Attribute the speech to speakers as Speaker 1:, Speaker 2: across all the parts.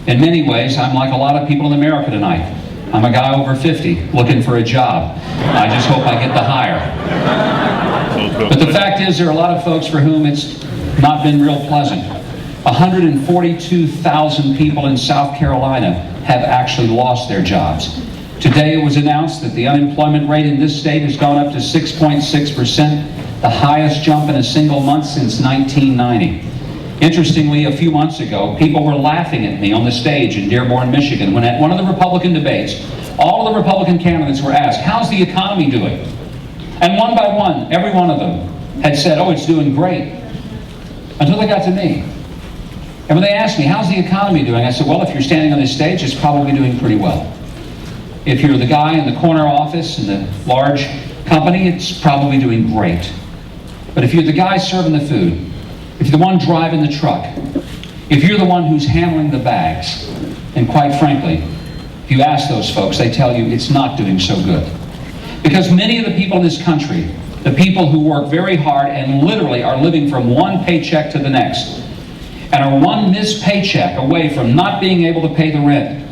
Speaker 1: In many ways, I'm like a lot of people in America tonight. I'm a guy over 50 looking for a job. I just hope I get the hire. But the fact is, there are a lot of folks for whom it's not been real pleasant. 142,000 people in South Carolina have actually lost their jobs. Today it was announced that the unemployment rate in this state has gone up to 6.6%, the highest jump in a single month since 1990. Interestingly, a few months ago, people were laughing at me on the stage in Dearborn, Michigan, when at one of the Republican debates, all of the Republican candidates were asked, how's the economy doing? And one by one, every one of them had said, oh, it's doing great. Until they got to me. And when they asked me, how's the economy doing? I said, well, if you're standing on this stage, it's probably doing pretty well. If you're the guy in the corner office in the large company, it's probably doing great. But if you're the guy serving the food, if you're the one driving the truck, if you're the one who's handling the bags, and quite frankly, if you ask those folks, they tell you it's not doing so good. Because many of the people in this country, the people who work very hard and literally are living from one paycheck to the next, and are one missed paycheck away from not being able to pay the rent,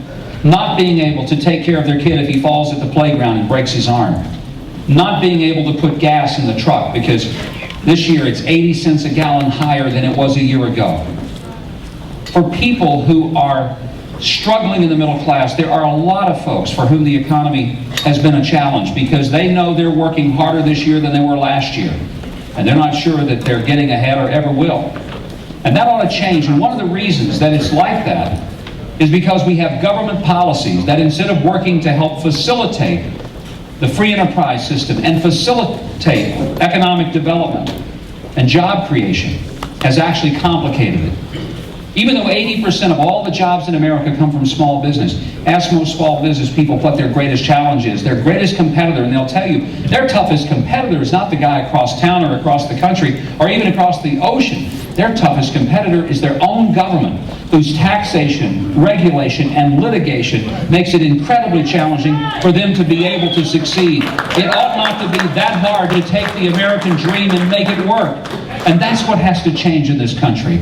Speaker 1: not being able to take care of their kid if he falls at the playground and breaks his arm, not being able to put gas in the truck because this year it's 80 cents a gallon higher than it was a year ago. For people who are struggling in the middle class, there are a lot of folks for whom the economy has been a challenge because they know they're working harder this year than they were last year. And they're not sure that they're getting ahead or ever will. And that ought to change. And one of the reasons that it's like that is because we have government policies that instead of working to help facilitate the free enterprise system and facilitate economic development and job creation, has actually complicated it. Even though 80% of all the jobs in America come from small business, ask most small business people what their greatest challenge is, their greatest competitor, and they'll tell you their toughest competitor is not the guy across town or across the country or even across the ocean. Their toughest competitor is their own government, whose taxation, regulation, and litigation makes it incredibly challenging for them to be able to succeed. It ought not to be that hard to take the American dream and make it work. And that's what has to change in this country.